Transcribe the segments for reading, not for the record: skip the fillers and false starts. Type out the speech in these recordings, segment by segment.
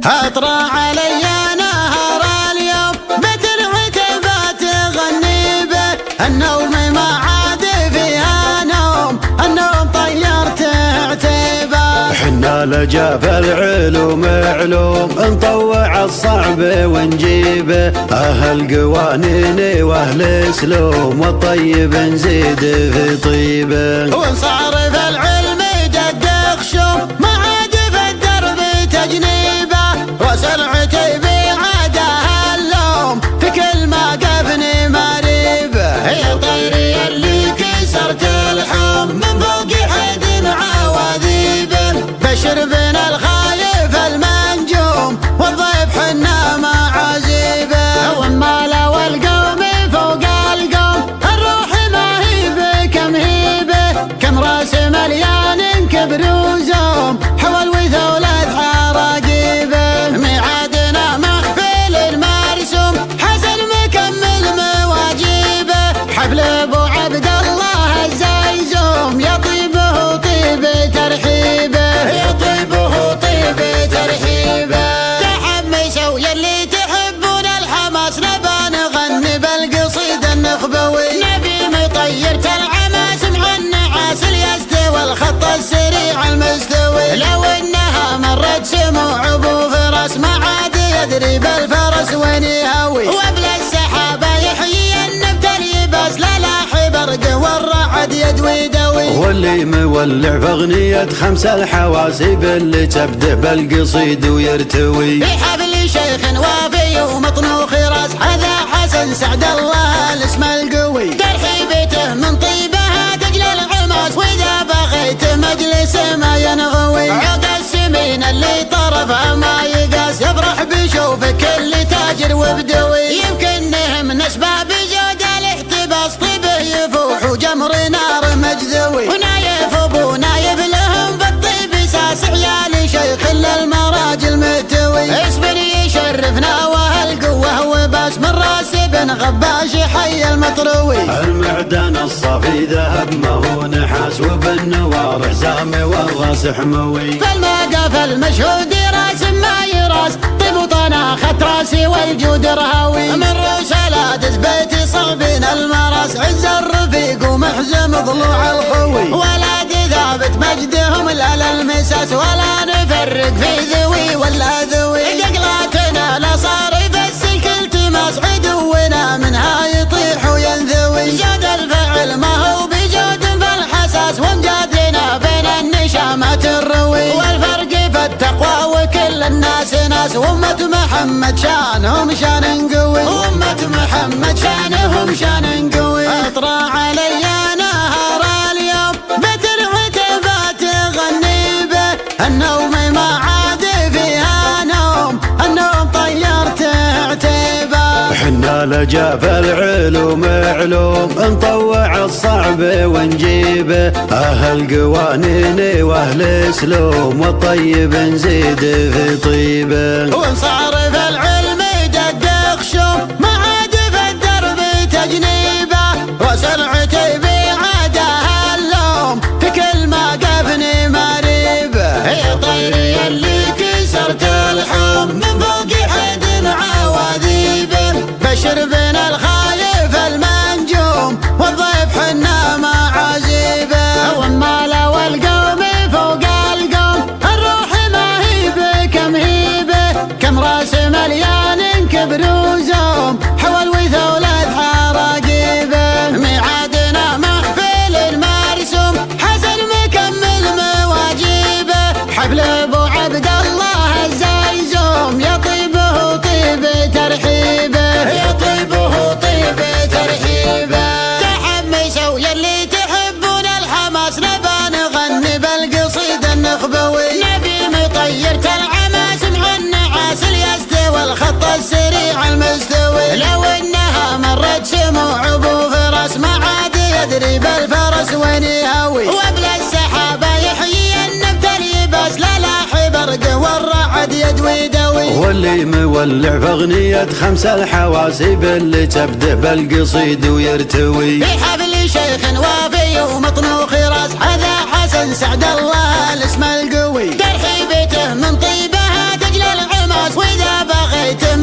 اطرى علي نهار اليوم بيت العتبة تغني به، النوم ما عاد فيها نوم، النوم طيرت عتبة. حنا لجاف العلوم علوم نطوع الصعب ونجيبه، اهل قوانين واهل اسلوم والطيب نزيد في طيبه. ونصارف العلم جد خشوم ما عاد في الدرب تجنيبه، راس العتيبي عادها اللوم في كل ما قفني مريبه. يا طيري اللي كسرت الحوم من فوق حد عواذيبه، بشر بنا الخايف المنجوم والضيف حنا معازيبه. والمال والقوم فوق القوم الروح ما هي بكم هيبه، كم راس مليان كبر وزوم حوى الوثولة عراقيبه. ميعادنا محفل المرسوم حسن مكمل مواجيبه، حفل ابو عبد الله الزيزوم يطيبه طيب ترحيبه، يطيبه طيب ترحيبه. تحمسوا يلي تحبون الحماس نبى نغني بالقصيد النخبوي، نبي مطير العماس مع النعاس اليستوي الخط السريع المستوي. لو انها مرت سموع ابو فرس ما عاد يدري بالفرس وين يهوي، وبلا السحابه يحيي النبت اليباس لا لاح برق والرعد يدوي دوي. واللي مولع في اغنية خمس الحواسيب اللي تبدأ بالقصيد ويرتوي، في حبل شيخ وافي ومطنوخ راس هذا حسن سعد الله الاسم القوي. ترحيبته من طيبها تجلى العماس، واذا بغيت مجلس ما ينغوي. عود السمين اللي طرفها ما يقاس يفرح بشوفك اللي تاجر وبدوي. يمكنهم نسبة بجود الاحتباس طيبه يفوح وجمر نار مجذوي. ونايف ابو نايف لهم بالطيب ساس عيال شيخ للمراجل متوي. اسم يشرفنا وهالقوه وباس من راس بن غباش حي المطروي. المعدن الصافي ذهب ما هو نحاس وبالنوار حزامي والراس حموي. فالمقف المشهود راس ما يراس طيب وطناخت راسي والجود رهوي. من رسالات بيتي صعبين المراس عز الرفيق ومحزم ضلوع الخوي. ولاد ثابت مجدهم لا للمساس ولا نفرق في ذوي ولا ذوي. دقلاتنا لا صار السلك التماس عدونا منها يطيح وينذوي. جاد الفعل ما هو بجود فالحساس وامجادنا بين النشامات الروي. والفرق في التقوى وكل الناس ناس، وأمة محمد شانهم شان قوي، وأمة محمد شانهم شان قوي. اطرى علي نهار اليوم بيت العتبة تغني به، النوم ما عاد فيها نوم، النوم طيرت عتبة. حنا لجاف العلوم علوم نطوع الصعب ونجيبه، اهل قوانين واهل اسلوم والطيب نزيد في طيبه. ونصارف العلم جد خشوم ما عاد في الدرب تجنيبه، راس العتيبي عادها اللوم في كل ما قفني مريبه. يا طيري اللي كسرت الحوم من فوق حد عواذيبه، بشر بنا الخايف المنجوم والضيف حنا معازيبه. والمال والقوم فوق القوم الروح ما هي بكم هيبه، كم راس مليان كبر وزوم حوى الوثولة عراقيبه. ميعادنا محفل المرسوم حسن مكمل مواجيبه، حفل ابو عبد الله الزيزوم يطيبه طيب ترحيبه، يطيبه طيب ترحيبه. تحمسوا يلي تحبون الحماس نبى نغني بالقصيد النخبوي، نبي مطير العماس مع النعاس اليستوي الخط السريع المستوي. لو انها مرت سموع ابو فرس ما عاد يدري بالفرس وين يهوي، وبلا السحابه يحيي النبت اليباس لا لاح برق والرعد يدوي دوي. واللي مولع في اغنية خمس الحواسيب اللي تبدأ بالقصيد ويرتوي. في حبل شيخ وافي ومطنوخ راس هذا حسن سعد الله الاسم القوي. ترحيبته من طيبها تجلى العماس،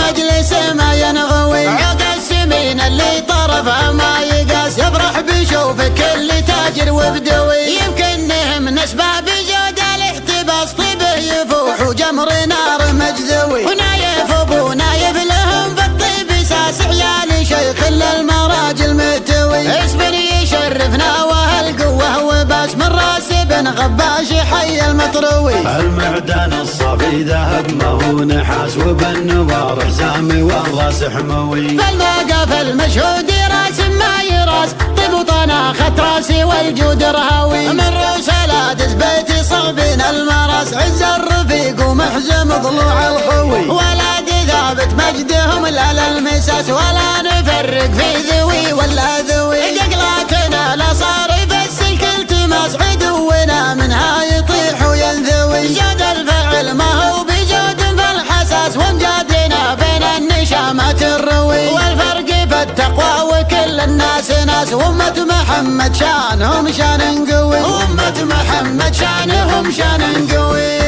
والمجلس ما ينغوي. عود السمين اللي طرفه ما يقاس يفرح بشوف كل تاجر وبدوي. يمكنهم من اسباب جود الاحتباس طيبه يفوح وجمر نار مجذوي. ونايف ابو نايف لهم بالطيب ساس عيال شيخ المراجل متوي. اسم يشرفنا وهالقوه وباس من راس بن غباش حي المطروي. المعدن الصافي ذهب ما هو نحاس وبالنوار حزامي والراس حموي. فالموقف المشهود راس ما يراس طيب وطنا خط راسي والجود رهاوي. من رسالة بيتي صعبين المراس عز الرفيق ومحزم ضلوع الخوي. ولاد ثابت مجدهم لا للمساس ولا نفرق في ذوي ولا ذوي. دقلاتنا لا صار السلك التماس عدونا منها يطيح وينذوي. جاد الفعل ما هو بجود فالحساس وامجادنا بين النشامات الروي. والفرق في التقوى وكل الناس ناس وأمة محمد شانهم شان قوي. وأمة محمد شانهم شان قوي.